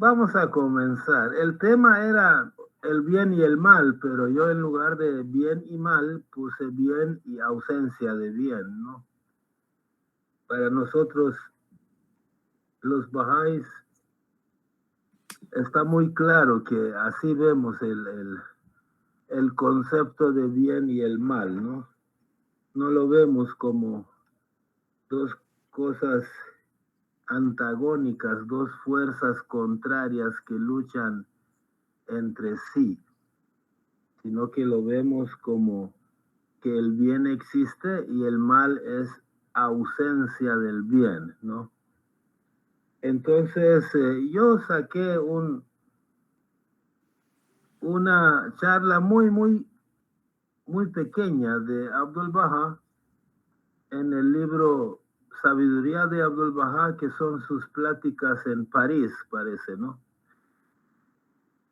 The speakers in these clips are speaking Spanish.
Vamos a comenzar. El tema era el bien y el mal, pero yo en lugar de bien y mal puse bien y ausencia de bien, ¿no? Para nosotros, los bahá'ís, está muy claro que así vemos el concepto de bien y el mal, ¿no? No lo vemos como dos cosas antagónicas, dos fuerzas contrarias que luchan entre sí, sino que lo vemos como que el bien existe y el mal es ausencia del bien, ¿no? Entonces, yo saqué una charla muy pequeña de Abdul Baha en el libro Sabiduría de Abdul Baha, que son sus pláticas en París, parece, ¿no?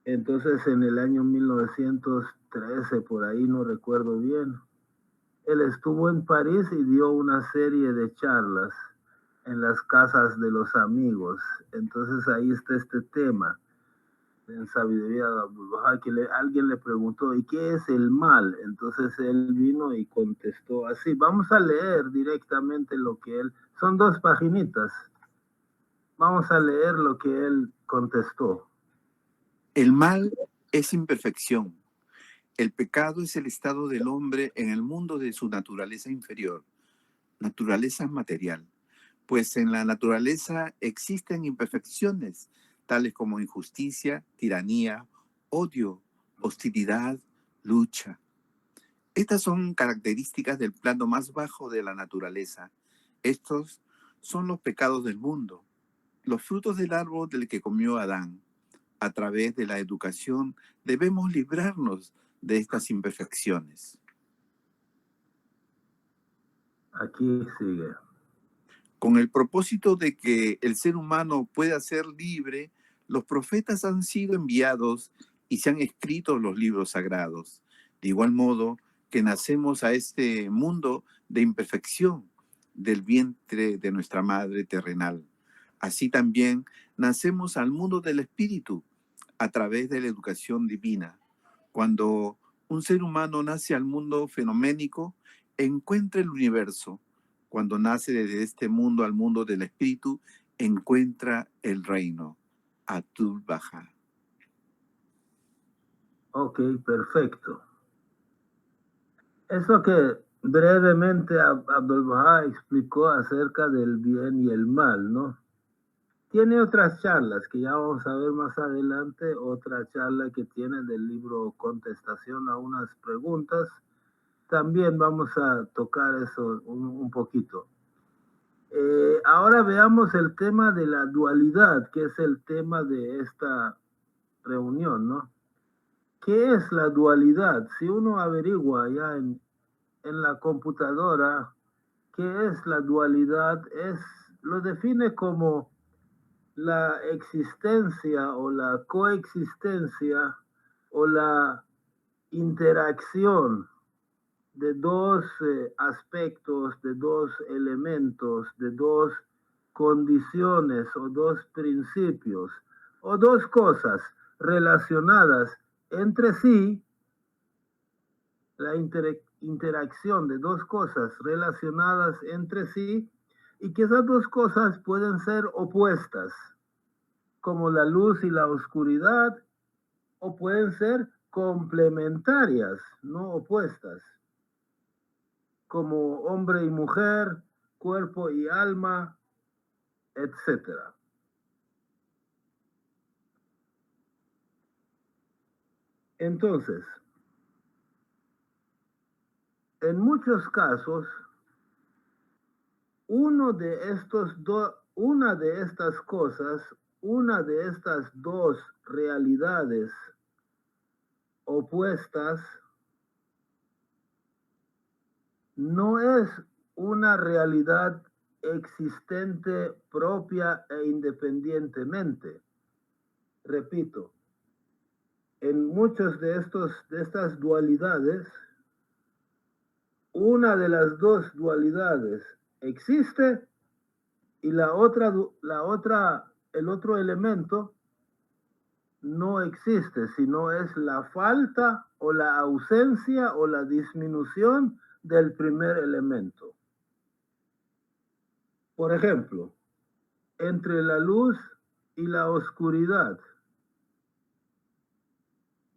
Entonces, en el año 1913, por ahí no recuerdo bien, él estuvo en París y dio una serie de charlas en las casas de los amigos. Entonces ahí está este tema en Sabiduría de Abdul Baha, que alguien le preguntó, ¿y qué es el mal? Entonces él vino y contestó así. Vamos a leer directamente lo que él... Son 2 paginitas. Vamos a leer lo que él contestó. El mal es imperfección. El pecado es el estado del hombre en el mundo de su naturaleza inferior, naturaleza material. Pues en la naturaleza existen imperfecciones, tales como injusticia, tiranía, odio, hostilidad, lucha. Estas son características del plano más bajo de la naturaleza. Estos son los pecados del mundo, los frutos del árbol del que comió Adán. A través de la educación debemos librarnos de estas imperfecciones. Aquí sigue. Con el propósito de que el ser humano pueda ser libre, los profetas han sido enviados y se han escrito los libros sagrados. De igual modo que nacemos a este mundo de imperfección del vientre de nuestra madre terrenal. Así también nacemos al mundo del espíritu a través de la educación divina. Cuando un ser humano nace al mundo fenoménico, encuentra el universo. Cuando nace desde este mundo al mundo del espíritu, encuentra el reino. Abdul Baha. Ok, perfecto. Eso que brevemente Abdul Baha explicó acerca del bien y el mal, ¿no? Tiene otras charlas que ya vamos a ver más adelante, otra charla que tiene del libro Contestación a unas preguntas. También vamos a tocar eso un poquito. Ahora veamos el tema de la dualidad, que es el tema de esta reunión, ¿no? ¿Qué es la dualidad? Si uno averigua ya en la computadora qué es la dualidad, lo define como la existencia o la coexistencia o la interacción de dos aspectos, de dos elementos, de dos condiciones o dos principios o dos cosas relacionadas entre sí, la interacción de dos cosas relacionadas entre sí y que esas dos cosas pueden ser opuestas, como la luz y la oscuridad, o pueden ser complementarias, no opuestas, como hombre y mujer, cuerpo y alma, etcétera. Entonces, en muchos casos, una de estas cosas, una de estas dos realidades opuestas, no es una realidad existente propia e independientemente. Repito, en muchos de estas dualidades, una de las dos dualidades existe y el otro elemento no existe, sino es la falta o la ausencia o la disminución del primer elemento. Por ejemplo, entre la luz y la oscuridad.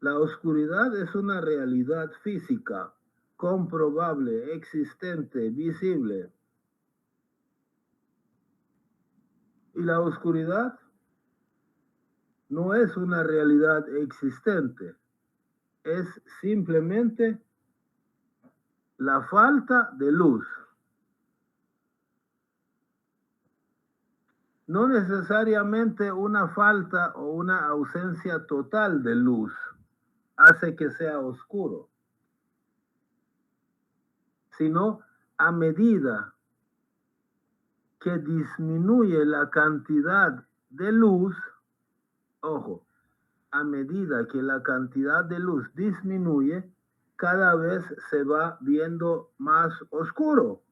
La oscuridad es una realidad física, comprobable, existente, visible. Y la oscuridad no es una realidad existente, es simplemente la falta de luz. No necesariamente una falta o una ausencia total de luz hace que sea oscuro, sino a medida que disminuye la cantidad de luz, ojo, a medida que la cantidad de luz disminuye, cada vez se va viendo más oscuro.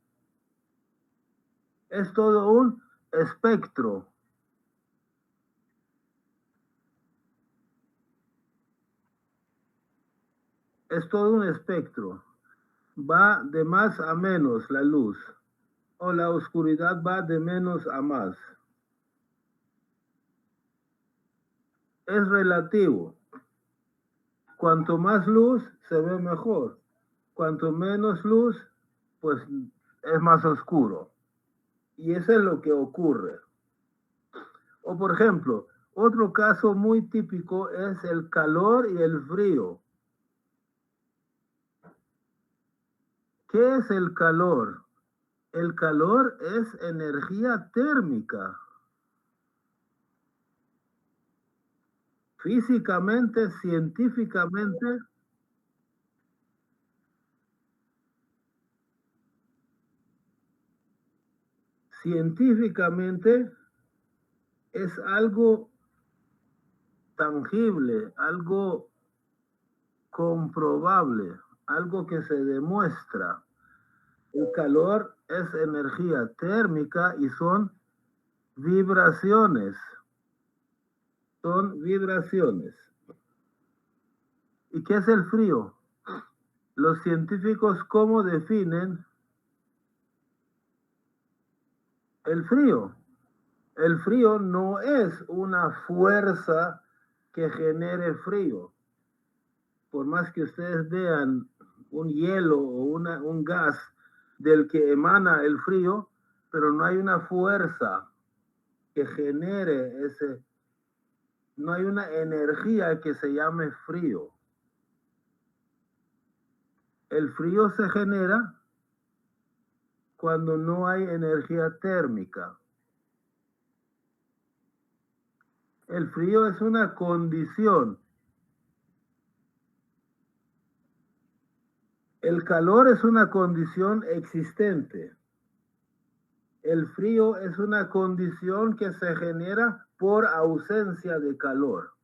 Es todo un espectro. Es todo un espectro. Va de más a menos la luz, o la oscuridad va de menos a más. Es relativo. Cuanto más luz, se ve mejor. Cuanto menos luz, pues es más oscuro. Y eso es lo que ocurre. O por ejemplo, otro caso muy típico es el calor y el frío. ¿Qué es el calor? El calor es energía térmica. Físicamente, científicamente es algo tangible, algo comprobable, algo que se demuestra. El calor es energía térmica y son vibraciones. Son vibraciones. ¿Y qué es el frío? Los científicos, ¿cómo definen el frío? El frío no es una fuerza que genere frío. Por más que ustedes vean un hielo o un gas del que emana el frío, pero no hay una fuerza que genere ese, no hay una energía que se llame frío. El frío se genera cuando no hay energía térmica. El frío es una condición. El calor es una condición existente. El frío es una condición que se genera por ausencia de calor.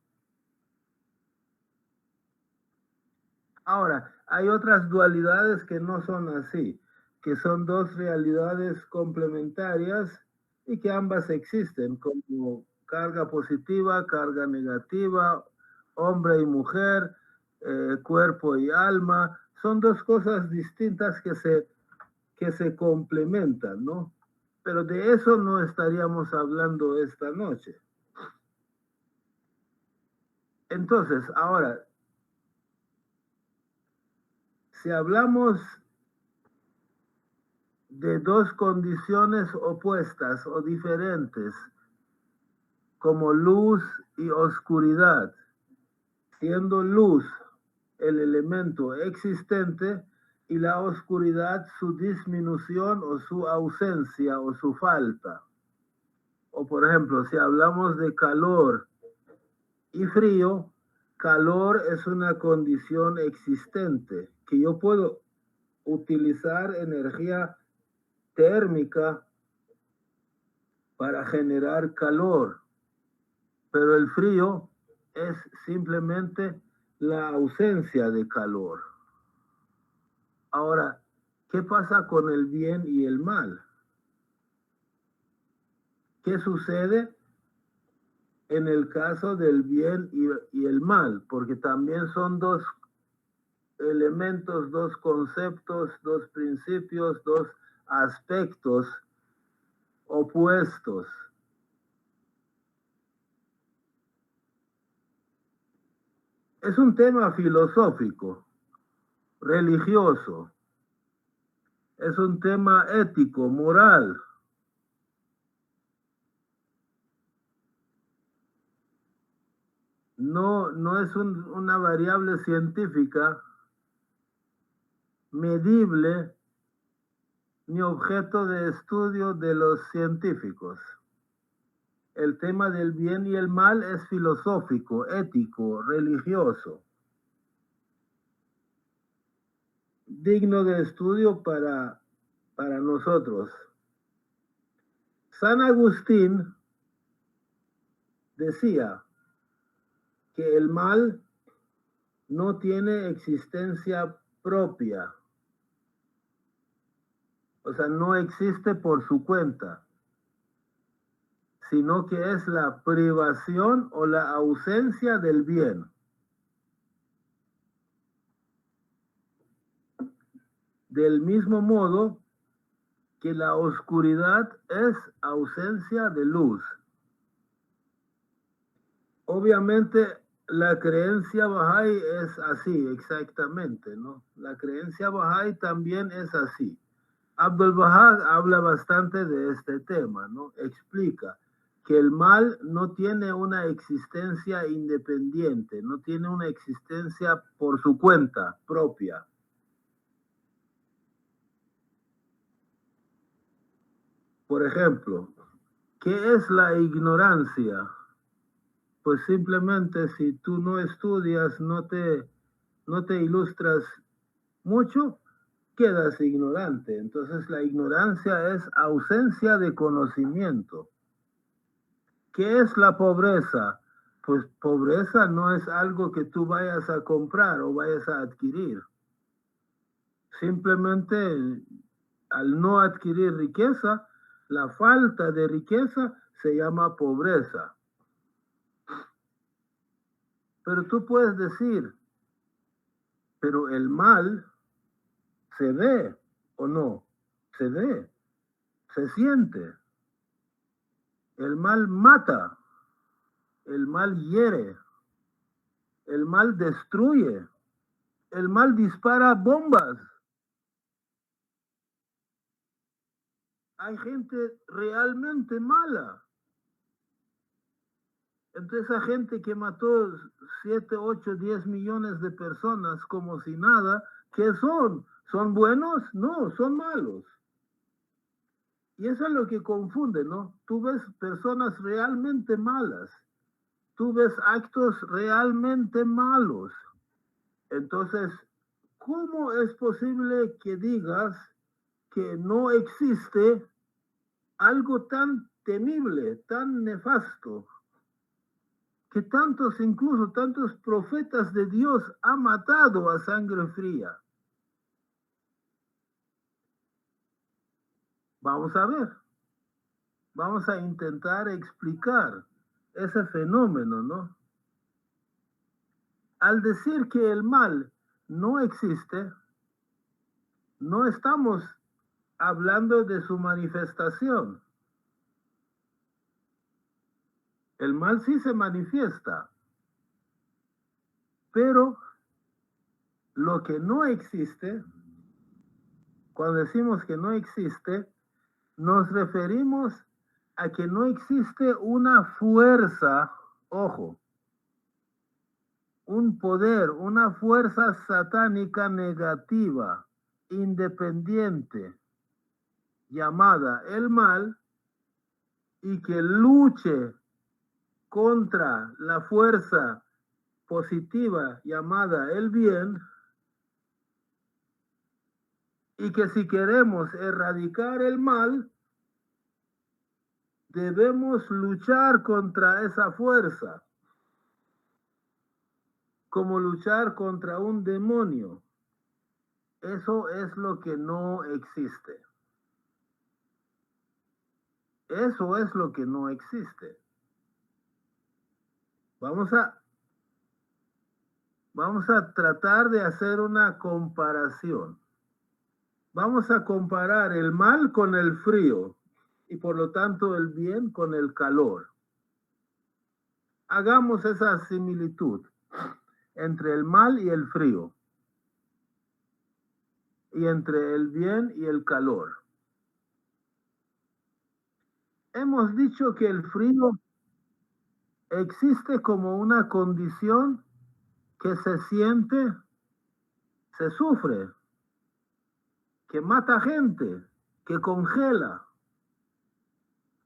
Ahora, hay otras dualidades que no son así, que son dos realidades complementarias y que ambas existen, como carga positiva, carga negativa, hombre y mujer, cuerpo y alma. Son dos cosas distintas que se complementan, ¿no? Pero de eso no estaríamos hablando esta noche. Entonces, ahora, si hablamos de dos condiciones opuestas o diferentes, como luz y oscuridad, siendo luz el elemento existente y la oscuridad su disminución o su ausencia o su falta. O por ejemplo, si hablamos de calor y frío, calor es una condición existente, que yo puedo utilizar energía térmica para generar calor, pero el frío es simplemente la ausencia de calor. Ahora, ¿qué pasa con el bien y el mal? ¿Qué sucede en el caso del bien y el mal, porque también son dos elementos, dos conceptos, dos principios, dos aspectos opuestos. Es un tema filosófico, religioso, es un tema ético, moral. No es una variable científica medible ni objeto de estudio de los científicos. El tema del bien y el mal es filosófico, ético, religioso, digno de estudio para nosotros. San Agustín decía que el mal no tiene existencia propia, o sea, no existe por su cuenta, sino que es la privación o la ausencia del bien. Del mismo modo que la oscuridad es ausencia de luz. Obviamente la creencia Bahá'í es así, exactamente, ¿no? La creencia Bahá'í también es así. Abdul Bahá habla bastante de este tema, ¿no? Explica que el mal no tiene una existencia independiente, no tiene una existencia por su cuenta propia. Por ejemplo, ¿qué es la ignorancia? Pues simplemente si tú no estudias, no te ilustras mucho, quedas ignorante. Entonces la ignorancia es ausencia de conocimiento. ¿Qué es la pobreza? Pues pobreza no es algo que tú vayas a comprar o vayas a adquirir. Simplemente al no adquirir riqueza, la falta de riqueza se llama pobreza. Pero tú puedes decir, pero el mal se ve o no, se ve, se siente. El mal mata, el mal hiere, el mal destruye, el mal dispara bombas. Hay gente realmente mala. Entonces esa gente que mató 7, 8, 10 millones de personas como si nada, ¿qué son? ¿Son buenos? No, son malos. Y eso es lo que confunde, ¿no? Tú ves personas realmente malas, tú ves actos realmente malos. Entonces, ¿cómo es posible que digas que no existe algo tan temible, tan nefasto, que incluso tantos profetas de Dios ha matado a sangre fría? Vamos a ver, vamos a intentar explicar ese fenómeno, ¿no? Al decir que el mal no existe, no estamos hablando de su manifestación. El mal sí se manifiesta, pero lo que no existe, cuando decimos que no existe, nos referimos a que no existe una fuerza, ojo, un poder, una fuerza satánica negativa, independiente, llamada el mal, y que luche contra la fuerza positiva llamada el bien, y que si queremos erradicar el mal, debemos luchar contra esa fuerza, como luchar contra un demonio. Eso es lo que no existe. Eso es lo que no existe. Vamos a tratar de hacer una comparación. Vamos a comparar el mal con el frío y por lo tanto el bien con el calor. Hagamos esa similitud entre el mal y el frío y entre el bien y el calor. Hemos dicho que el frío existe como una condición que se siente, se sufre, que mata gente, que congela.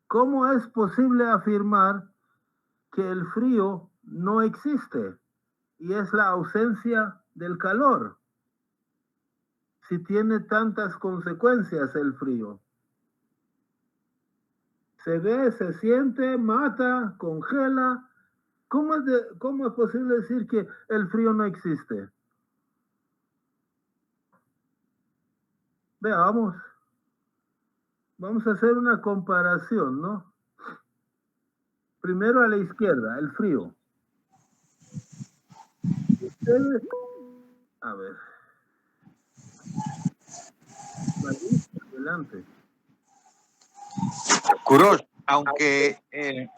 ¿Cómo es posible afirmar que el frío no existe y es la ausencia del calor? Si tiene tantas consecuencias el frío. Se ve, se siente, mata, congela. ¿Cómo es posible decir que el frío no existe? Veamos. Vamos a hacer una comparación, ¿no? Primero a la izquierda, el frío. Ustedes, a ver. Adelante. Kurosh, aunque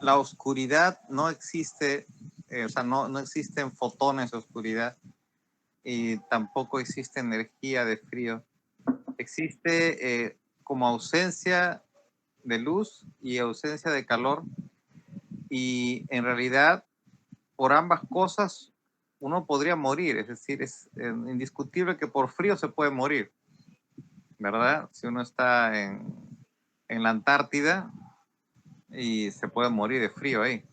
la oscuridad no existe, o sea, no existen fotones de oscuridad y tampoco existe energía de frío, existe como ausencia de luz y ausencia de calor, y en realidad por ambas cosas uno podría morir, es decir, es indiscutible que por frío se puede morir, ¿verdad? Si uno está en la Antártida y se puede morir de frío ahí.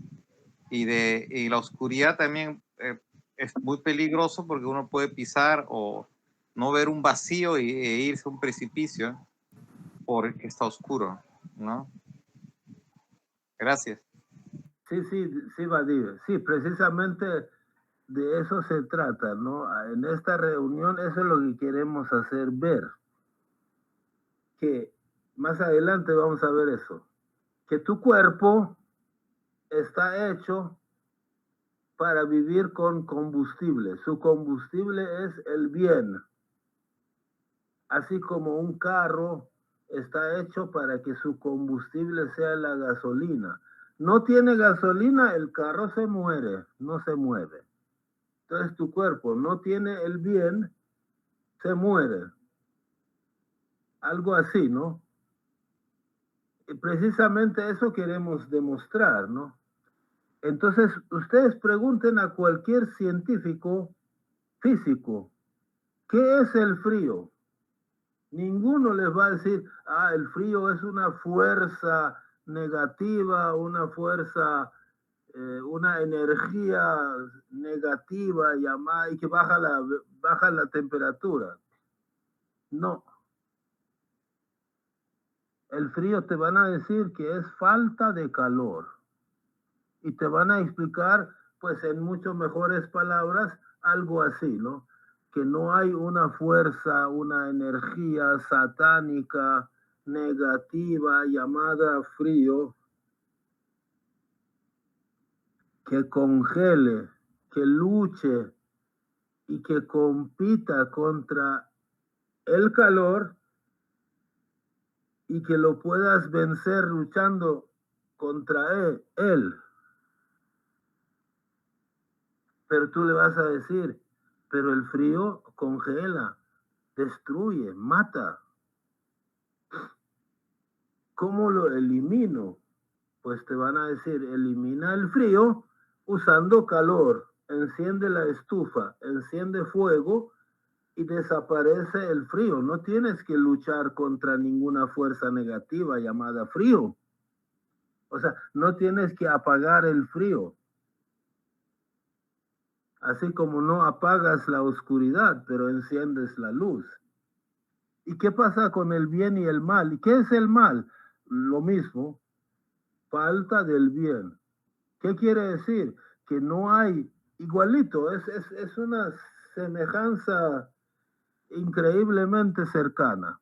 Y la oscuridad también es muy peligroso porque uno puede pisar o no ver un vacío e irse a un precipicio porque está oscuro, ¿no? Gracias. Sí, Vadir. Sí, precisamente de eso se trata, ¿no? En esta reunión eso es lo que queremos hacer ver. Que más adelante vamos a ver eso. Que tu cuerpo está hecho para vivir con combustible. Su combustible es el bien. Así como un carro está hecho para que su combustible sea la gasolina. No tiene gasolina, el carro se muere, no se mueve. Entonces tu cuerpo no tiene el bien, se muere. Algo así, ¿no? Y precisamente eso queremos demostrar, ¿no? Entonces, ustedes pregunten a cualquier científico físico, ¿qué es el frío? Ninguno les va a decir, el frío es una fuerza negativa, una fuerza, una energía negativa llamada y que baja la temperatura. No. El frío te van a decir que es falta de calor. Y te van a explicar, pues en mucho mejores palabras, algo así, ¿no? Que no hay una fuerza, una energía satánica negativa llamada frío que congele, que luche y que compita contra el calor y que lo puedas vencer luchando contra él. Pero tú le vas a decir, pero el frío congela, destruye, mata. ¿Cómo lo elimino? Pues te van a decir, elimina el frío usando calor. Enciende la estufa, enciende fuego y desaparece el frío. No tienes que luchar contra ninguna fuerza negativa llamada frío. O sea, no tienes que apagar el frío. Así como no apagas la oscuridad, pero enciendes la luz. ¿Y qué pasa con el bien y el mal? ¿Y qué es el mal? Lo mismo, falta del bien. ¿Qué quiere decir? Que no hay, igualito, es una semejanza increíblemente cercana.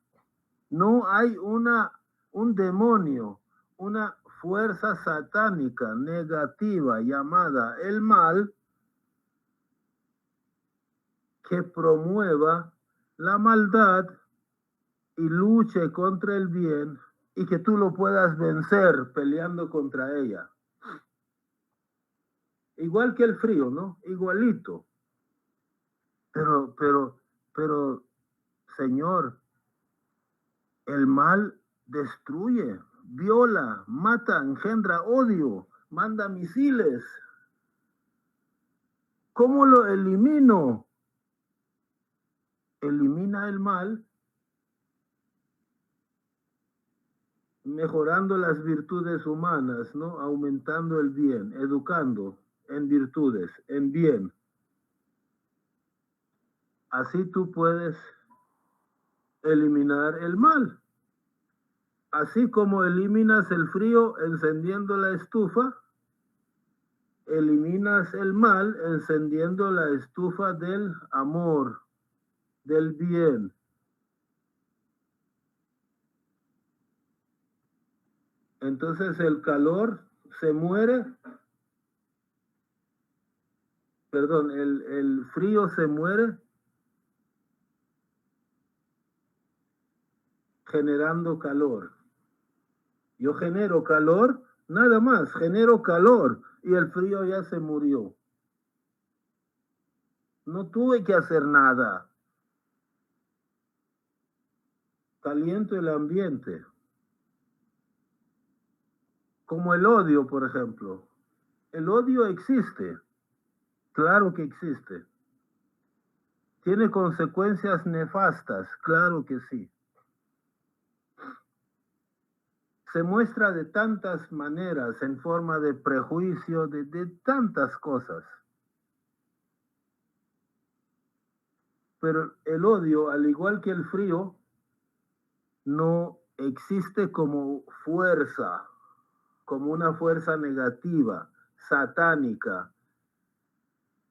No hay un demonio, una fuerza satánica negativa llamada el mal que promueva la maldad y luche contra el bien y que tú lo puedas vencer peleando contra ella. Igual que el frío, ¿no? Igualito. Pero, Señor, el mal destruye, viola, mata, engendra odio, manda misiles. ¿Cómo lo elimino? Elimina el mal mejorando las virtudes humanas, ¿no? Aumentando el bien, educando en virtudes, en bien. Así tú puedes eliminar el mal. Así como eliminas el frío encendiendo la estufa, eliminas el mal encendiendo la estufa del amor, del bien. Entonces el calor se muere, perdón, el frío se muere generando calor. Yo genero calor, nada más, genero calor y el frío ya se murió. No tuve que hacer nada. Caliento el ambiente. Como el odio, por ejemplo. El odio existe. Claro que existe. ¿Tiene consecuencias nefastas? Claro que sí. Se muestra de tantas maneras, en forma de prejuicio, de tantas cosas. Pero el odio, al igual que el frío, no existe como fuerza, como una fuerza negativa, satánica,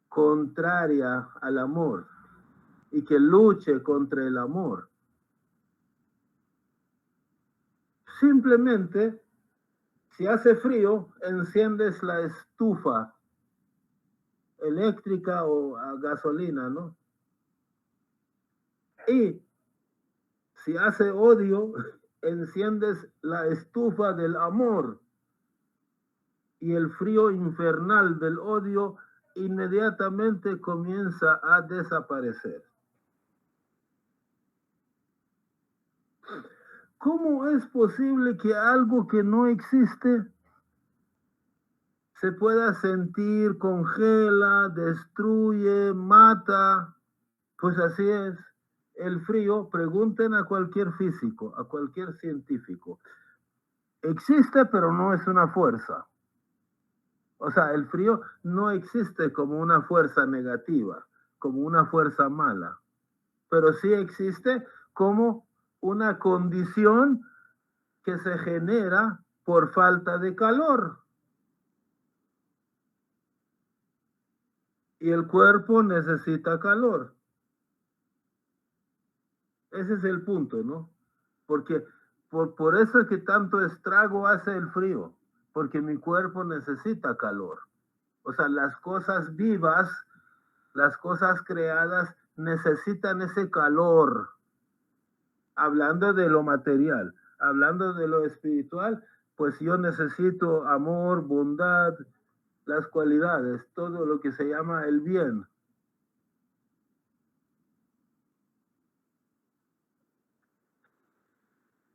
contraria al amor y que luche contra el amor. Simplemente, si hace frío, enciendes la estufa eléctrica o a gasolina, ¿no? Y si hace odio, enciendes la estufa del amor y el frío infernal del odio inmediatamente comienza a desaparecer. ¿Cómo es posible que algo que no existe se pueda sentir, congela, destruye, mata? Pues así es. El frío, pregunten a cualquier físico, a cualquier científico. Existe, pero no es una fuerza. O sea, el frío no existe como una fuerza negativa, como una fuerza mala, pero sí existe como una condición que se genera por falta de calor. Y el cuerpo necesita calor. Ese es el punto, ¿no? Porque por eso es que tanto estrago hace el frío, porque mi cuerpo necesita calor. O sea, las cosas vivas, las cosas creadas necesitan ese calor. Hablando de lo material, hablando de lo espiritual, pues yo necesito amor, bondad, las cualidades, todo lo que se llama el bien.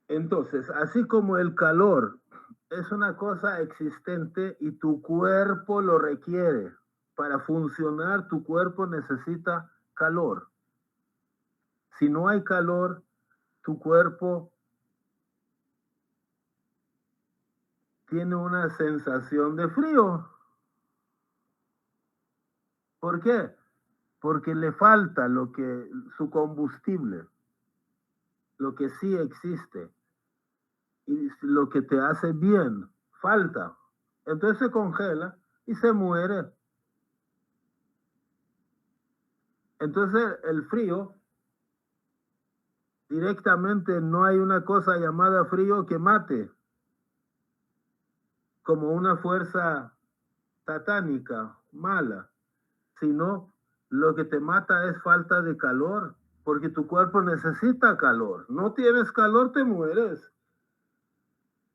Entonces, así como el calor es una cosa existente y tu cuerpo lo requiere, para funcionar tu cuerpo necesita calor. Si no hay calor, tu cuerpo tiene una sensación de frío. ¿Por qué? Porque le falta su combustible, lo que sí existe y lo que te hace bien, falta. Entonces se congela y se muere. Entonces el frío, directamente no hay una cosa llamada frío que mate. como una fuerza satánica, mala, sino lo que te mata es falta de calor, porque tu cuerpo necesita calor. No tienes calor, te mueres.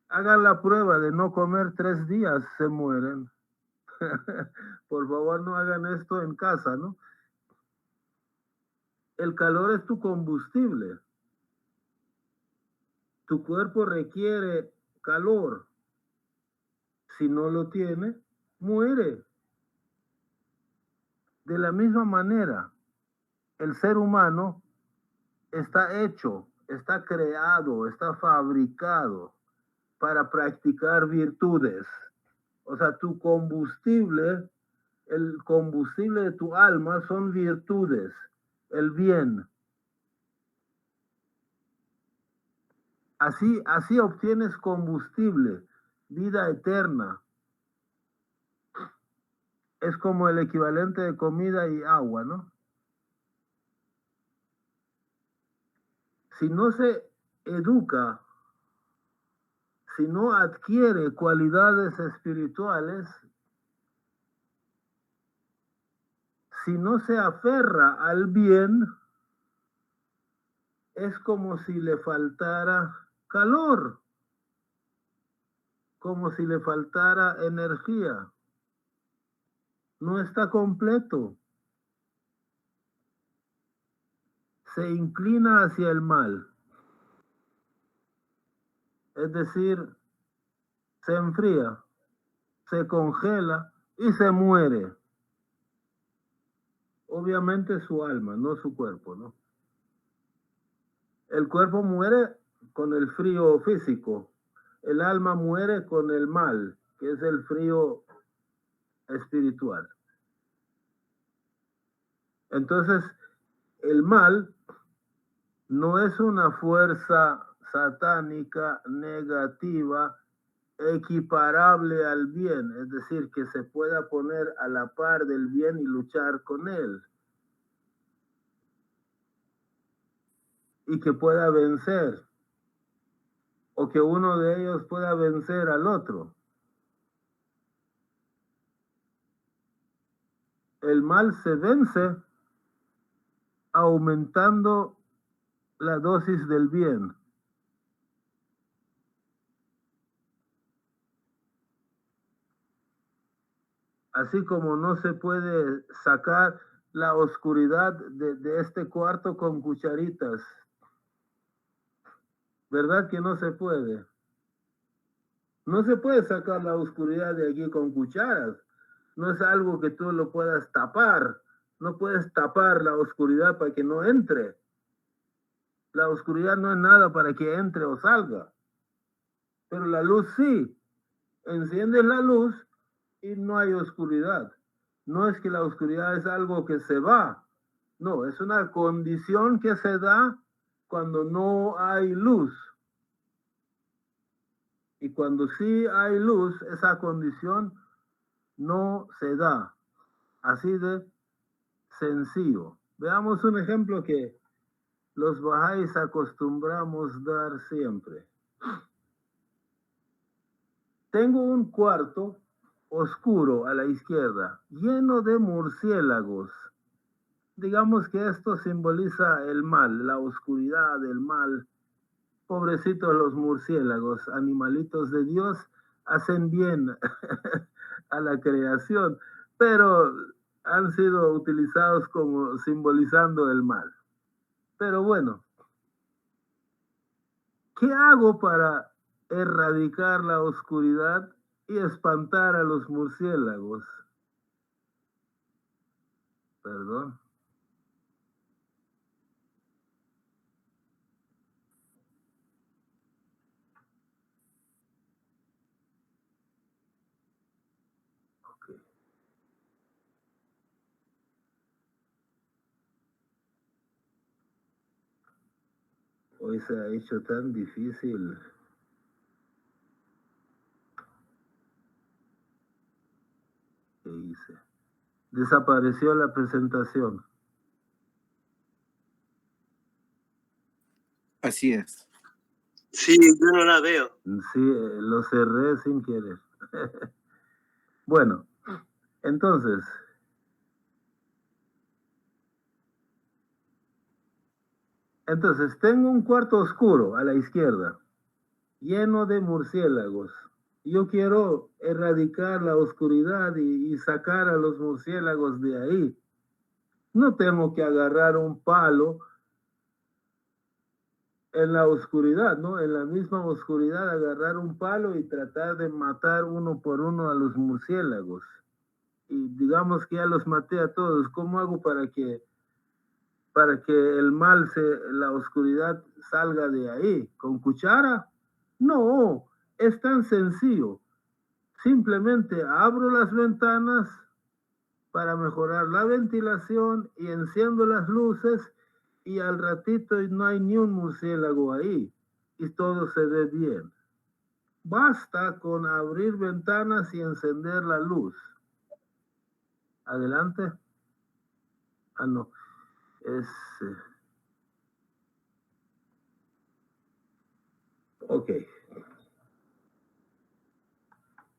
Hagan la prueba de no comer 3 días, se mueren. Por favor, no hagan esto en casa, ¿no? El calor es tu combustible. Tu cuerpo requiere calor. Si no lo tiene, muere. De la misma manera, el ser humano está hecho, está creado, está fabricado para practicar virtudes. O sea, tu combustible, el combustible de tu alma son virtudes, el bien. Así obtienes combustible, vida eterna. Es como el equivalente de comida y agua, ¿no? Si no se educa, si no adquiere cualidades espirituales, si no se aferra al bien, es como si le faltara calor, como si le faltara energía. No está completo. Se inclina hacia el mal. Es decir, se enfría, se congela y se muere. Obviamente su alma, no su cuerpo, ¿no? El cuerpo muere con el frío físico. El alma muere con el mal, que es el frío espiritual. Entonces, el mal no es una fuerza satánica negativa equiparable al bien, es decir, que se pueda poner a la par del bien y luchar con él. Y que pueda vencer, o que uno de ellos pueda vencer al otro. El mal se vence aumentando la dosis del bien. Así como no se puede sacar la oscuridad de este cuarto con cucharitas. ¿Verdad que no se puede? No se puede sacar la oscuridad de aquí con cucharas. No es algo que tú lo puedas tapar. No puedes tapar la oscuridad para que no entre. La oscuridad no es nada para que entre o salga. Pero la luz sí. Enciendes la luz y no hay oscuridad. No es que la oscuridad es algo que se va. No, es una condición que se da cuando no hay luz. Y cuando sí hay luz, esa condición no se da. Así de sencillo. Veamos un ejemplo que los bahá'ís acostumbramos dar siempre. Tengo un cuarto oscuro a la izquierda, lleno de murciélagos. Digamos que esto simboliza el mal, la oscuridad, el mal. Pobrecitos los murciélagos, animalitos de Dios, hacen bien a la creación, pero han sido utilizados como simbolizando el mal. Pero bueno, ¿qué hago para erradicar la oscuridad y espantar a los murciélagos? Perdón. Okay. Hoy se ha hecho tan difícil. ¿Qué hice? Desapareció la presentación. Así es. Sí, yo no la veo. Sí, lo cerré sin querer. Bueno, entonces, tengo un cuarto oscuro a la izquierda, lleno de murciélagos. Yo quiero erradicar la oscuridad y sacar a los murciélagos de ahí. No tengo que agarrar un palo en la oscuridad, ¿no? En la misma oscuridad, agarrar un palo y tratar de matar uno por uno a los murciélagos. Y digamos que ya los maté a todos. ¿Cómo hago para que el mal, la oscuridad salga de ahí? ¿Con cuchara? No, es tan sencillo. Simplemente abro las ventanas para mejorar la ventilación y enciendo las luces y al ratito no hay ni un murciélago ahí y todo se ve bien. Basta con abrir ventanas y encender la luz. Adelante. Ah, no. Ok.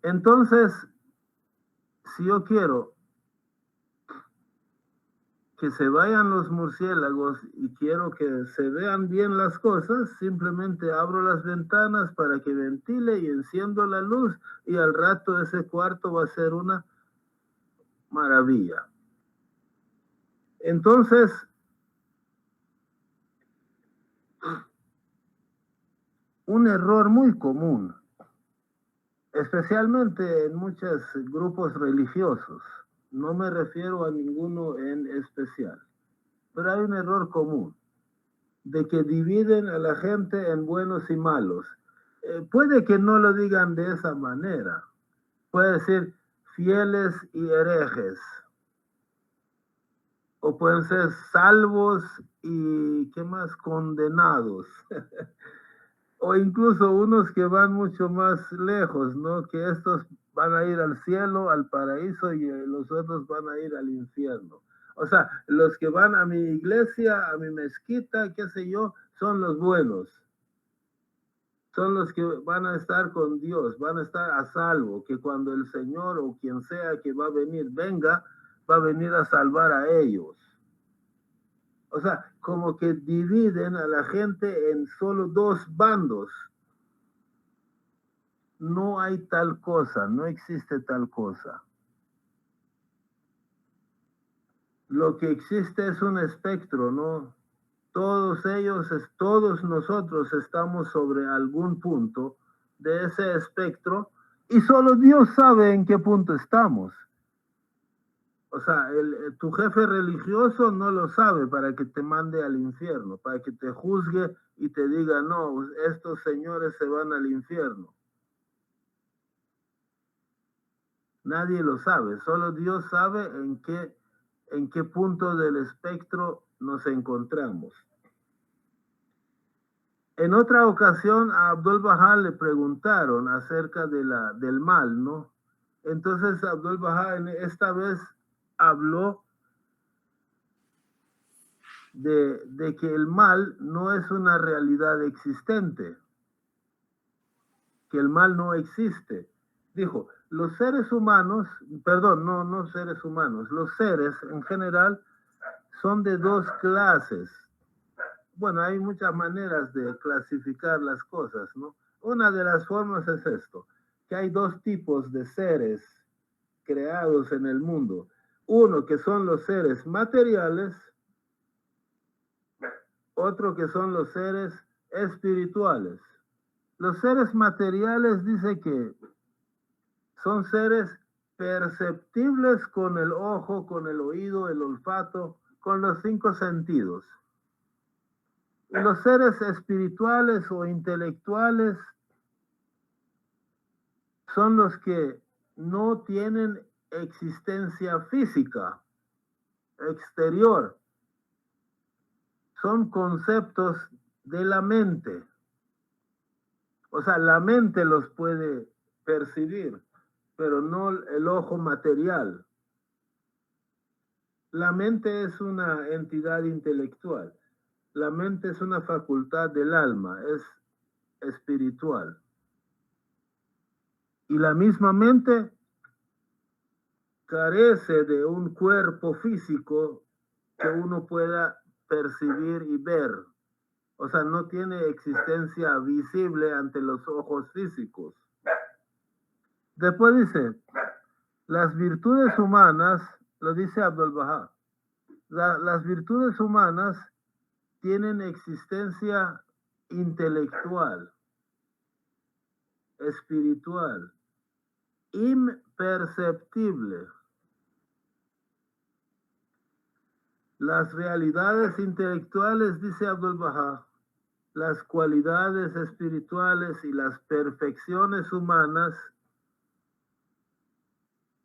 Entonces, si yo quiero que se vayan los murciélagos y quiero que se vean bien las cosas, simplemente abro las ventanas para que ventile y enciendo la luz y al rato ese cuarto va a ser una maravilla. Entonces, un error muy común, especialmente en muchos grupos religiosos, no me refiero a ninguno en especial, pero hay un error común de que dividen a la gente en buenos y malos. Puede que no lo digan de esa manera, puede decir fieles y herejes, o pueden ser salvos y, ¿qué más? Condenados. O incluso unos que van mucho más lejos, ¿no? Que estos van a ir al cielo, al paraíso, y los otros van a ir al infierno. O sea, los que van a mi iglesia, a mi mezquita, qué sé yo, son los buenos. Son los que van a estar con Dios, van a estar a salvo, que cuando el Señor o quien sea que va a venir venga, va a venir a salvar a ellos. O sea, como que dividen a la gente en solo dos bandos. No hay tal cosa, no existe tal cosa. Lo que existe es un espectro, ¿no? Todos ellos, todos nosotros estamos sobre algún punto de ese espectro y solo Dios sabe en qué punto estamos. O sea, tu jefe religioso no lo sabe para que te mande al infierno, para que te juzgue y te diga, no, estos señores se van al infierno. Nadie lo sabe, solo Dios sabe en qué punto del espectro nos encontramos. En otra ocasión a Abdul Baha le preguntaron acerca del mal, ¿no? Entonces Abdul Baha esta vez habló de que el mal no es una realidad existente, que el mal no existe. Dijo, los seres humanos, perdón, no seres humanos, los seres en general son de dos clases. Bueno, hay muchas maneras de clasificar las cosas, ¿no? Una de las formas es esto, que hay dos tipos de seres creados en el mundo. Uno que son los seres materiales, otro que son los seres espirituales. Los seres materiales dice que son seres perceptibles con el ojo, con el oído, el olfato, con los 5 sentidos. Y los seres espirituales o intelectuales son los que no tienen existencia física, exterior. Son conceptos de la mente. O sea, la mente los puede percibir, pero no el ojo material. La mente es una entidad intelectual. La mente es una facultad del alma, es espiritual. Y la misma mente carece de un cuerpo físico que uno pueda percibir y ver. O sea, no tiene existencia visible ante los ojos físicos. Después dice, las virtudes humanas, lo dice Abdul Baha, las virtudes humanas tienen existencia intelectual, espiritual, imperceptible. Las realidades intelectuales, dice Abdul Baha, las cualidades espirituales y las perfecciones humanas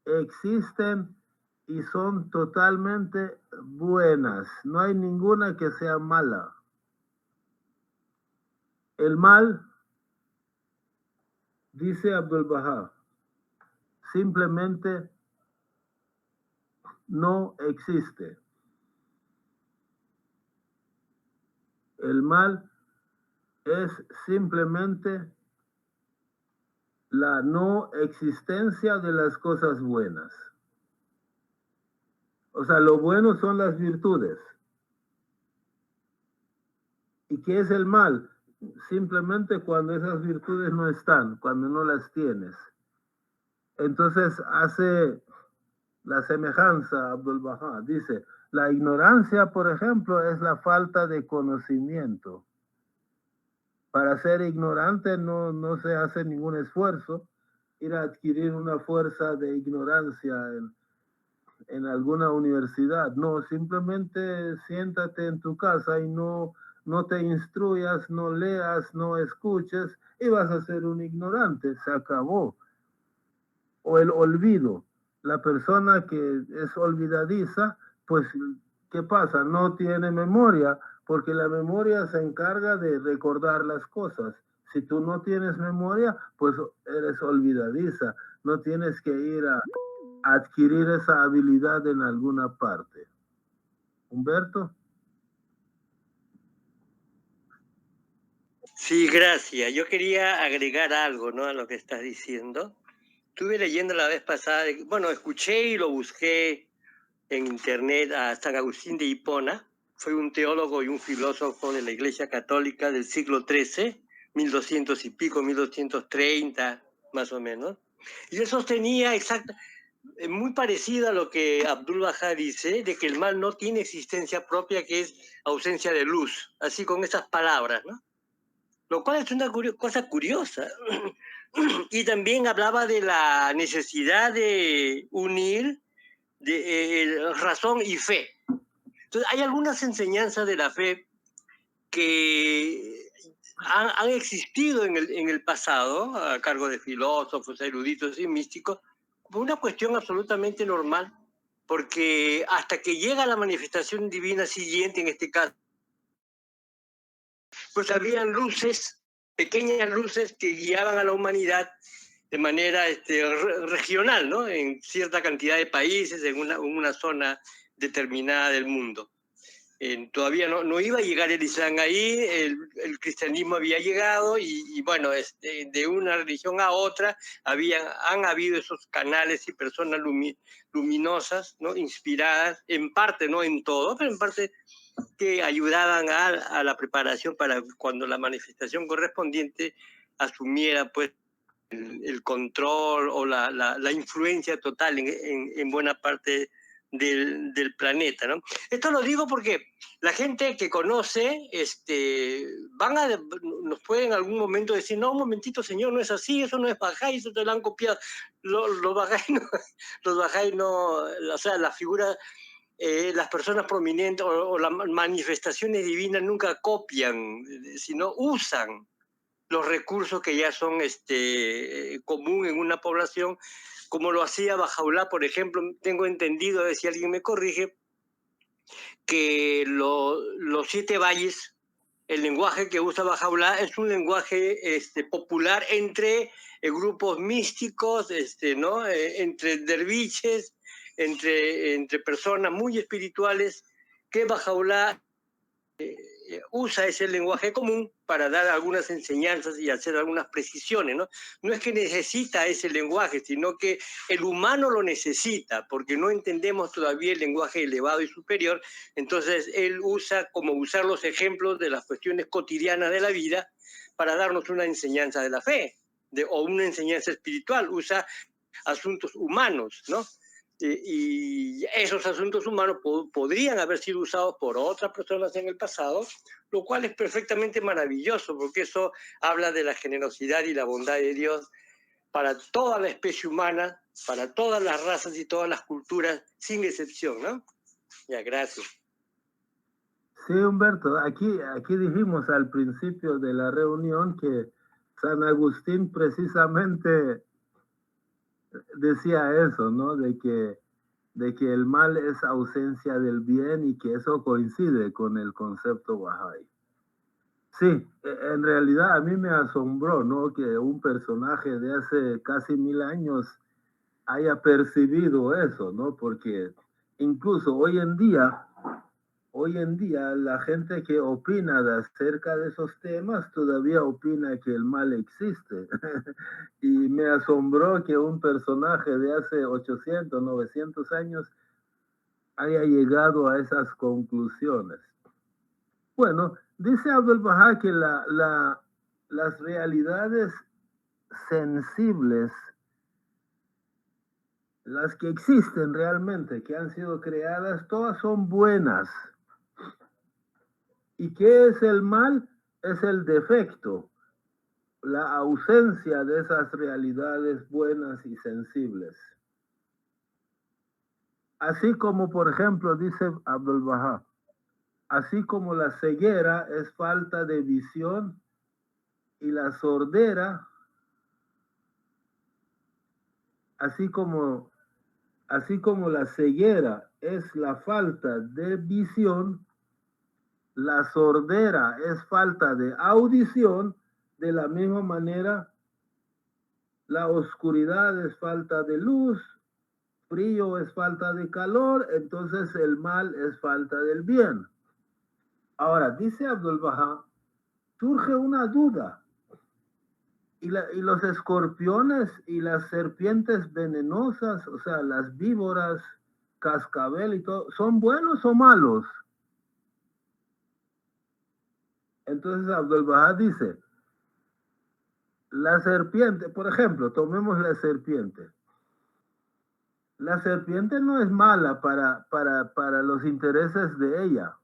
existen y son totalmente buenas. No hay ninguna que sea mala. El mal, dice Abdul Baha, simplemente no existe. El mal es simplemente la no existencia de las cosas buenas. O sea, lo bueno son las virtudes. ¿Y qué es el mal? Simplemente cuando esas virtudes no están, cuando no las tienes. Entonces hace la semejanza, Abdul Baha, dice, la ignorancia, por ejemplo, es la falta de conocimiento. Para ser ignorante no se hace ningún esfuerzo ir a adquirir una fuerza de ignorancia en alguna universidad. No, simplemente siéntate en tu casa y no te instruyas, no leas, no escuches y vas a ser un ignorante. Se acabó. O el olvido. La persona que es olvidadiza, pues, ¿qué pasa? No tiene memoria, porque la memoria se encarga de recordar las cosas. Si tú no tienes memoria, pues eres olvidadiza. No tienes que ir a adquirir esa habilidad en alguna parte. Humberto. Sí, gracias. Yo quería agregar algo, ¿no?, a lo que estás diciendo. Estuve leyendo la vez pasada, bueno, escuché y lo busqué en internet a San Agustín de Hipona. Fue un teólogo y un filósofo de la Iglesia Católica del siglo XIII, 1200 y pico, 1230, más o menos. Y él sostenía muy parecido a lo que Abdul Baha dice, de que el mal no tiene existencia propia, que es ausencia de luz, así con esas palabras, ¿no? Lo cual es una cosa curiosa. Y también hablaba de la necesidad de unir razón y fe. Entonces, hay algunas enseñanzas de la fe que han existido en el pasado, a cargo de filósofos, eruditos y místicos, por una cuestión absolutamente normal, porque hasta que llega la manifestación divina siguiente, en este caso, pues habían luces, pequeñas luces que guiaban a la humanidad de manera regional, ¿no?, en cierta cantidad de países, en una zona determinada del mundo. Todavía no iba a llegar el Islam ahí, el cristianismo había llegado y bueno, de una religión a otra han habido esos canales y personas luminosas, ¿no?, inspiradas, en parte, no en todo, pero en parte, que ayudaban a la preparación para cuando la manifestación correspondiente asumiera, pues, el control o la influencia total en buena parte del planeta, ¿no? Esto lo digo porque la gente que conoce nos puede en algún momento decir, no, un momentito, señor, no es así, eso no es Bahá'í, eso te lo han copiado. Los Bahá'í no, o sea, la figura, las personas prominentes o las manifestaciones divinas nunca copian, sino usan los recursos que ya son común en una población, como lo hacía Bahá'u'lláh, por ejemplo. Tengo entendido, si alguien me corrige, que los 7 valles, el lenguaje que usa Bahá'u'lláh es un lenguaje popular entre grupos místicos, ¿no?, entre derviches, entre personas muy espirituales, que Bahá'u'lláh usa ese lenguaje común para dar algunas enseñanzas y hacer algunas precisiones, ¿no? No es que necesita ese lenguaje, sino que el humano lo necesita, porque no entendemos todavía el lenguaje elevado y superior. Entonces él usa como usar los ejemplos de las cuestiones cotidianas de la vida para darnos una enseñanza de la fe, o una enseñanza espiritual. Usa asuntos humanos, ¿no? Y esos asuntos humanos podrían haber sido usados por otras personas en el pasado, lo cual es perfectamente maravilloso, porque eso habla de la generosidad y la bondad de Dios para toda la especie humana, para todas las razas y todas las culturas, sin excepción, ¿no? Ya, gracias. Sí, Humberto, aquí dijimos al principio de la reunión que San Agustín precisamente decía eso, ¿no? De que el mal es ausencia del bien y que eso coincide con el concepto Bahá'í. Sí, en realidad a mí me asombró, ¿no? Que un personaje de hace casi 1000 años haya percibido eso, ¿no? Porque incluso hoy en día la gente que opina acerca de esos temas todavía opina que el mal existe. Y me asombró que un personaje de hace 800, 900 años haya llegado a esas conclusiones. Bueno, dice Abdul Bahá que las realidades sensibles, las que existen realmente, que han sido creadas, todas son buenas. ¿Y qué es el mal? Es el defecto, la ausencia de esas realidades buenas y sensibles. Así como, por ejemplo, dice Abdul Bahá, así como la ceguera es falta de visión y la sordera, así como la ceguera es la falta de visión, la sordera es falta de audición, de la misma manera la oscuridad es falta de luz, frío es falta de calor, entonces el mal es falta del bien. Ahora, dice Abdul Bahá, surge una duda. Y los escorpiones y las serpientes venenosas, o sea, las víboras, cascabel y todo, ¿son buenos o malos? Entonces Abdul Bahá dice, la serpiente, por ejemplo, tomemos la serpiente. La serpiente no es mala para los intereses de ella.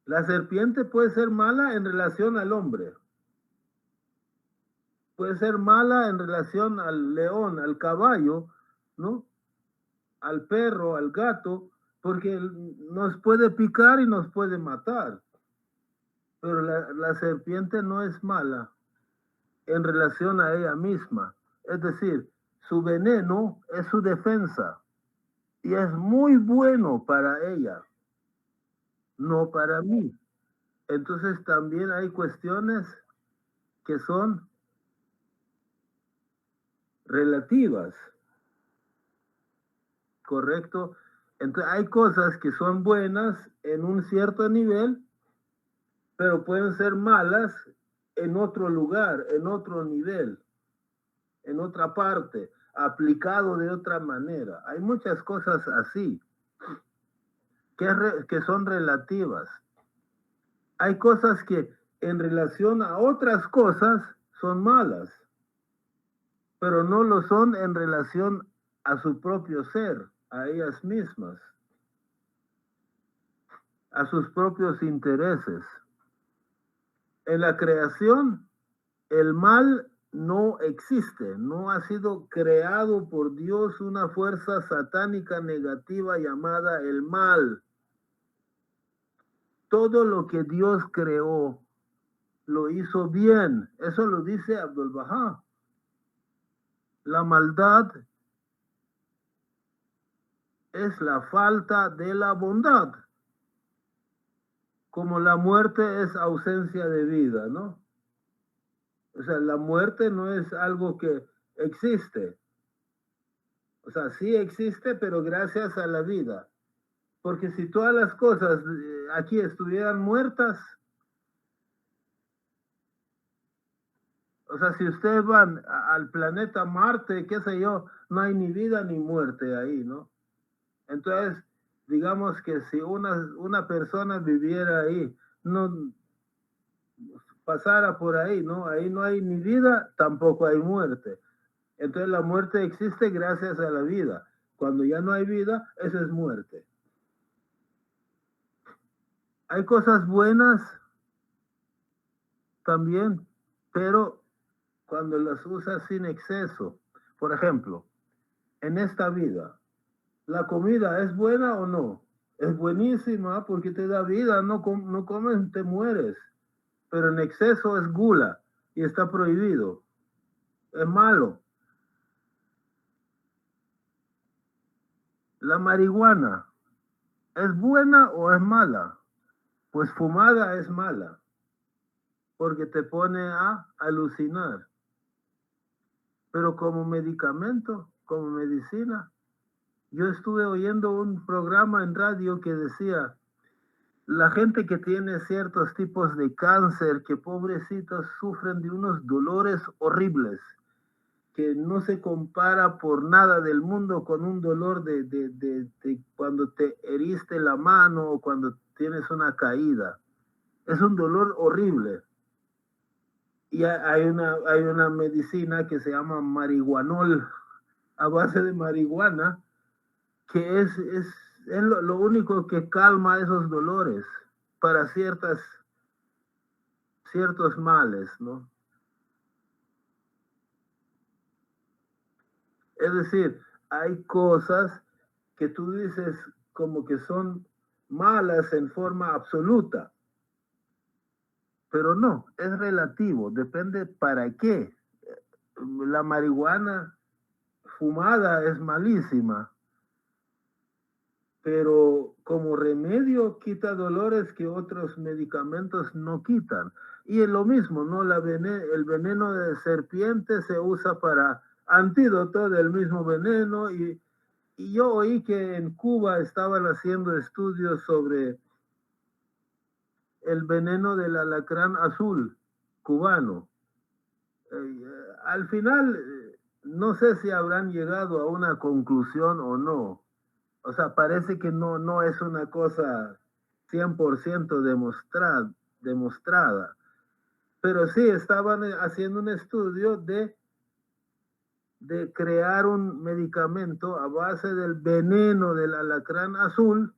La serpiente puede ser mala en relación al hombre. Puede ser mala en relación al león, al caballo, ¿no? Al perro, al gato, porque nos puede picar y nos puede matar. Pero la serpiente no es mala en relación a ella misma. Es decir, su veneno es su defensa y es muy bueno para ella, no para mí. Entonces también hay cuestiones que son relativas, ¿correcto? Entonces hay cosas que son buenas en un cierto nivel, pero pueden ser malas en otro lugar, en otro nivel, en otra parte, aplicado de otra manera. Hay muchas cosas así que son relativas. Hay cosas que en relación a otras cosas son malas, pero no lo son en relación a su propio ser, a ellas mismas, a sus propios intereses. En la creación, el mal no existe, no ha sido creado por Dios una fuerza satánica negativa llamada el mal. Todo lo que Dios creó lo hizo bien. Eso lo dice Abdul Bahá. La maldad es la falta de la bondad. Como la muerte es ausencia de vida, ¿no? O sea, la muerte no es algo que existe. O sea, sí existe, pero gracias a la vida. Porque si todas las cosas aquí estuvieran muertas, o sea, si ustedes van al planeta Marte, qué sé yo, no hay ni vida ni muerte ahí, ¿no? Entonces, digamos que si una persona viviera ahí, no pasara por ahí, ¿no? Ahí no hay ni vida, tampoco hay muerte. Entonces la muerte existe gracias a la vida. Cuando ya no hay vida, eso es muerte. Hay cosas buenas también, pero cuando las usas sin exceso. Por ejemplo, en esta vida, ¿la comida es buena o no? Es buenísima porque te da vida, no comes, te mueres. Pero en exceso es gula y está prohibido. Es malo. La marihuana, ¿es buena o es mala? Pues fumada es mala, porque te pone a alucinar. Pero como medicamento, como medicina, yo estuve oyendo un programa en radio que decía, la gente que tiene ciertos tipos de cáncer, que pobrecitos sufren de unos dolores horribles, que no se compara por nada del mundo con un dolor de cuando te heriste la mano o cuando tienes una caída. Es un dolor horrible. Y hay una medicina que se llama marihuanol, a base de marihuana, que es lo único que calma esos dolores para ciertos males, ¿no? Es decir, hay cosas que tú dices como que son malas en forma absoluta, pero no, es relativo, depende para qué. La marihuana fumada es malísima, pero como remedio quita dolores que otros medicamentos no quitan. Y es lo mismo, ¿no? El veneno de serpiente se usa para antídoto del mismo veneno y yo oí que en Cuba estaban haciendo estudios sobre el veneno del alacrán azul cubano. Al final, no sé si habrán llegado a una conclusión o no. O sea, parece que no es una cosa 100% demostrada. Pero sí estaban haciendo un estudio de crear un medicamento a base del veneno del alacrán azul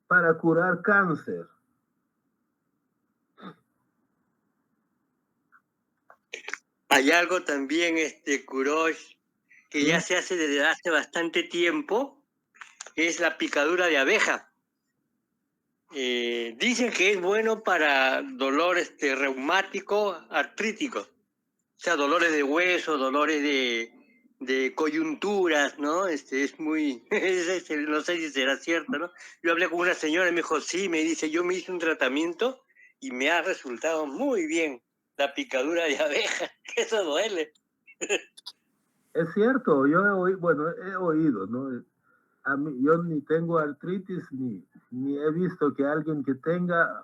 para curar cáncer. Hay algo también, Kurosh, que ya se hace desde hace bastante tiempo, es la picadura de abeja. Dicen que es bueno para dolor reumático, artrítico, o sea, dolores de hueso, dolores de coyunturas, ¿no? Es muy, no sé si será cierto, ¿no? Yo hablé con una señora y me dijo, sí, me dice, yo me hice un tratamiento y me ha resultado muy bien la picadura de abeja, que eso duele. Es cierto, yo he oído, ¿no? A mí, yo ni tengo artritis, ni he visto que alguien que tenga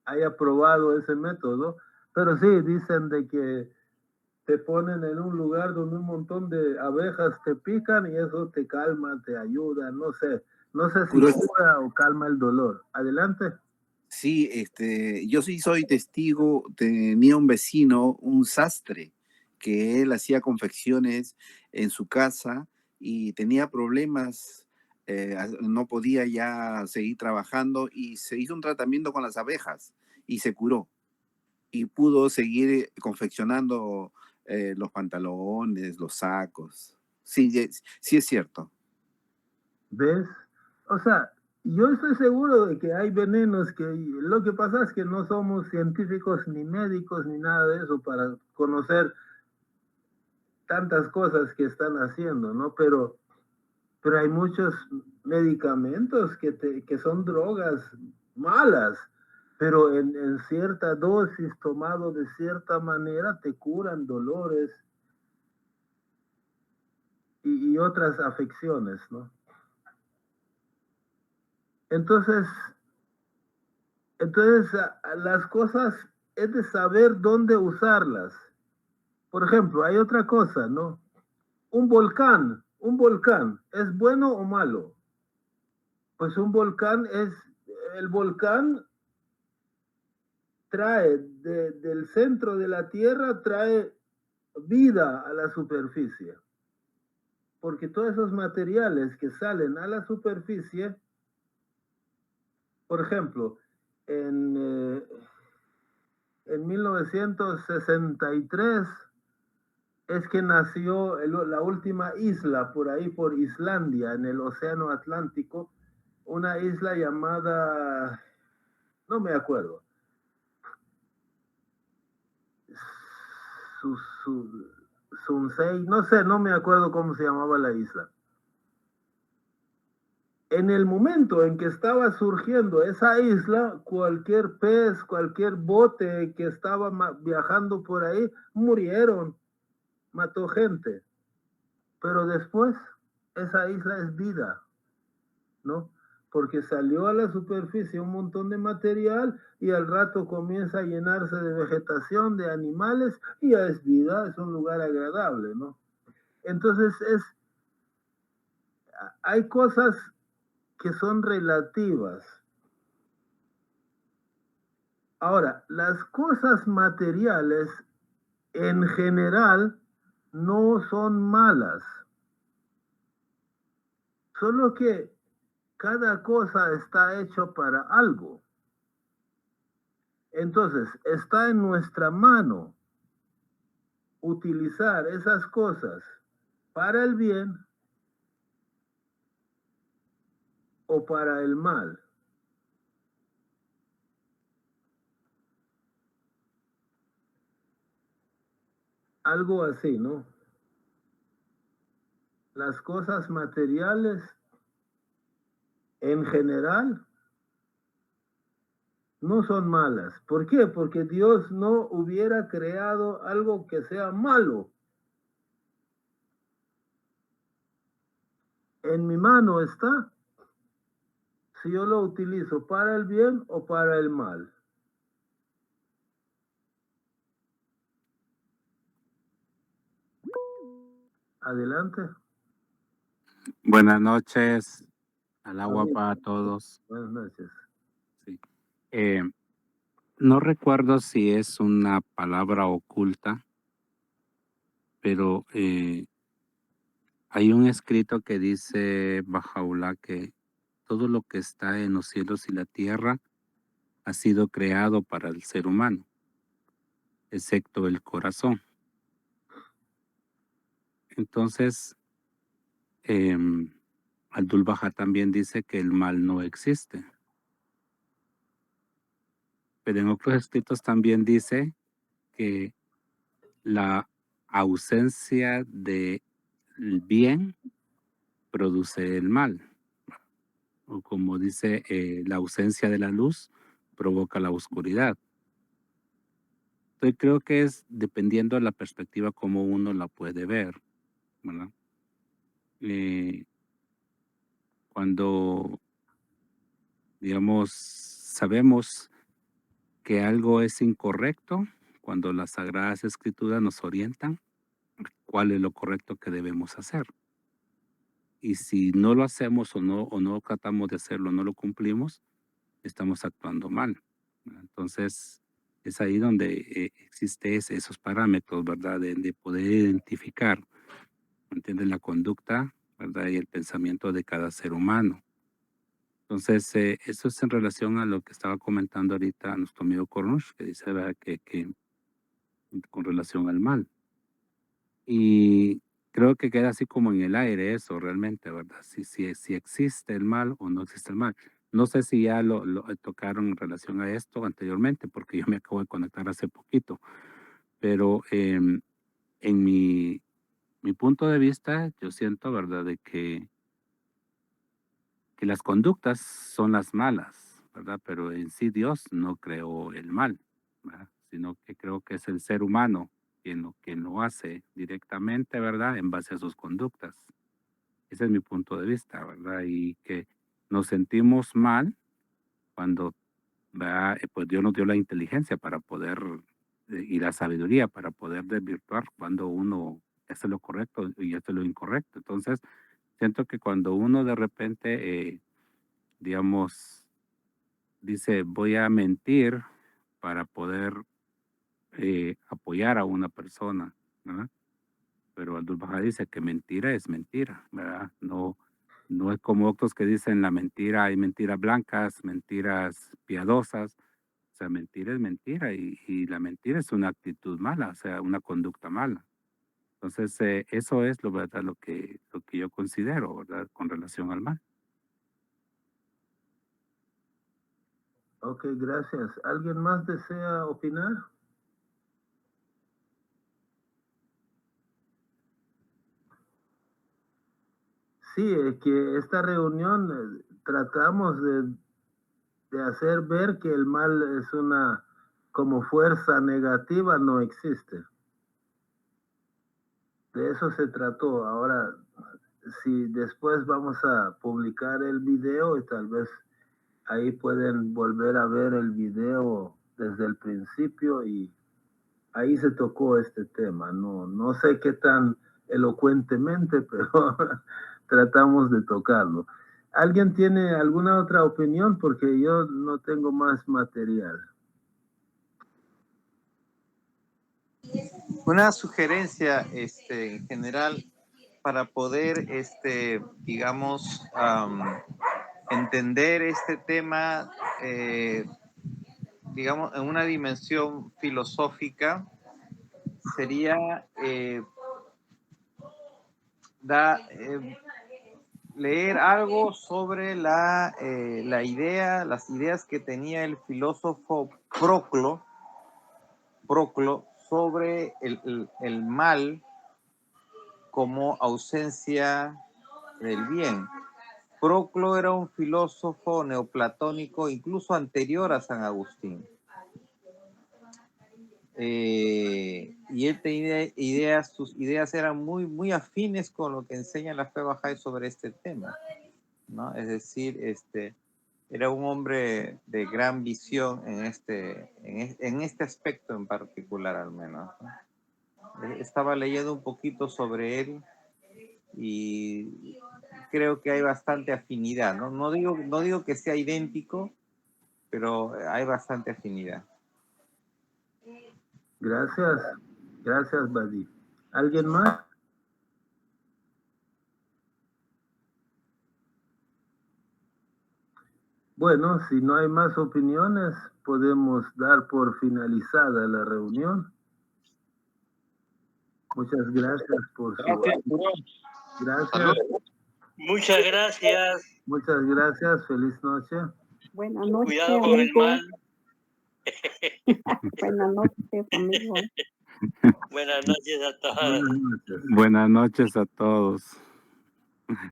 haya probado ese método, pero sí, dicen de que te ponen en un lugar donde un montón de abejas te pican y eso te calma, te ayuda, no sé si cura o calma el dolor. Adelante. Sí, yo sí soy testigo, tenía un vecino, un sastre, que él hacía confecciones en su casa y tenía problemas, no podía ya seguir trabajando y se hizo un tratamiento con las abejas y se curó y pudo seguir confeccionando los pantalones, los sacos. Sí, sí es cierto. ¿Ves? O sea, yo estoy seguro de que hay venenos que lo que pasa es que no somos científicos ni médicos ni nada de eso para conocer tantas cosas que están haciendo, ¿no? Pero hay muchos medicamentos que son drogas malas, pero en cierta dosis, tomado de cierta manera, te curan dolores y otras afecciones, ¿no? Entonces las cosas es de saber dónde usarlas. Por ejemplo, hay otra cosa, ¿no? Un volcán, ¿es bueno o malo? Pues el volcán trae del centro de la Tierra, trae vida a la superficie. Porque todos esos materiales que salen a la superficie, por ejemplo, en 1963 es que nació la última isla por ahí, por Islandia, en el Océano Atlántico, una isla llamada, no me acuerdo, Sunsei, no sé, no me acuerdo cómo se llamaba la isla. En el momento en que estaba surgiendo esa isla, cualquier pez, cualquier bote que estaba viajando por ahí, murieron, mató gente. Pero después, esa isla es vida, ¿no? Porque salió a la superficie un montón de material y al rato comienza a llenarse de vegetación, de animales, y ya es vida, es un lugar agradable, ¿no? Entonces hay cosas que son relativas. Ahora, las cosas materiales en general no son malas, solo que cada cosa está hecho para algo. Entonces, está en nuestra mano utilizar esas cosas para el bien o para el mal. Algo así, ¿no? Las cosas materiales en general no son malas. ¿Por qué? Porque Dios no hubiera creado algo que sea malo. En mi mano está si yo lo utilizo para el bien o para el mal. Adelante. Buenas noches, al agua Amén. para todos. Buenas noches. Sí. No recuerdo si es una palabra oculta, pero hay un escrito que dice Bajaulá que todo lo que está en los cielos y la tierra ha sido creado para el ser humano, excepto el corazón. Entonces, Abdul Baha también dice que el mal no existe. Pero en otros escritos también dice que la ausencia del bien produce el mal. O como dice, la ausencia de la luz provoca la oscuridad. Entonces creo que es dependiendo de la perspectiva como uno la puede ver, ¿verdad? Cuando, digamos, sabemos que algo es incorrecto, cuando las Sagradas Escrituras nos orientan, cuál es lo correcto que debemos hacer. Y si no lo hacemos o no tratamos de hacerlo, no lo cumplimos, estamos actuando mal, ¿verdad? Entonces, es ahí donde existe esos parámetros, ¿verdad? De poder identificar, ¿entiendes? La conducta, ¿verdad? Y el pensamiento de cada ser humano. Entonces, eso es en relación a lo que estaba comentando ahorita nuestro amigo Cornush, que dice, ¿verdad? Que con relación al mal. Y creo que queda así como en el aire eso realmente, ¿verdad? Si existe el mal o no existe el mal. No sé si ya lo tocaron en relación a esto anteriormente, porque yo me acabo de conectar hace poquito, pero en mi punto de vista, yo siento, ¿verdad?, de que las conductas son las malas, ¿verdad? Pero en sí Dios no creó el mal, ¿verdad? Sino que creo que es el ser humano quien lo hace directamente, ¿verdad? En base a sus conductas. Ese es mi punto de vista, ¿verdad? Y que nos sentimos mal cuando pues Dios nos dio la inteligencia para poder y la sabiduría para poder desvirtuar cuando uno esto es lo correcto y esto es lo incorrecto. Entonces, siento que cuando uno de repente, digamos, dice, voy a mentir para poder apoyar a una persona, ¿verdad? Pero Abdul Baha dice que mentira es mentira, ¿verdad? No, no es como otros que dicen la mentira, hay mentiras blancas, mentiras piadosas. O sea, mentira es mentira y la mentira es una actitud mala, o sea, una conducta mala. Entonces, eso es ¿verdad? Lo que yo considero, ¿verdad? Con relación al mal. Ok, gracias. ¿Alguien más desea opinar? Sí, es que esta reunión tratamos de hacer ver que el mal es una, como fuerza negativa, no existe. De eso se trató. Ahora, si después vamos a publicar el video y tal vez ahí pueden volver a ver el video desde el principio y ahí se tocó este tema. No sé qué tan elocuentemente, pero tratamos de tocarlo. ¿Alguien tiene alguna otra opinión? Porque yo no tengo más material. Una sugerencia, en general, para poder, digamos, entender este tema, digamos, en una dimensión filosófica, sería leer algo sobre las ideas que tenía el filósofo Proclo sobre el mal como ausencia del bien. Proclo era un filósofo neoplatónico incluso anterior a San Agustín. Y él tenía sus ideas eran muy afines con lo que enseña la fe Bahá'í sobre este tema, ¿no? Es decir, era un hombre de gran visión en este aspecto en particular, al menos, ¿no? Estaba leyendo un poquito sobre él y creo que hay bastante afinidad, ¿no? No digo que sea idéntico, pero hay bastante afinidad. Gracias, Badi. ¿Alguien más? Bueno, si no hay más opiniones, podemos dar por finalizada la reunión. Muchas gracias por su... Gracias. Muchas gracias. Muchas gracias. Feliz noche. Buenas noches, Cuidado con el amigo. mal. Buenas noches, amigo. Buenas noches a todos. Buenas noches. Buenas noches a todos.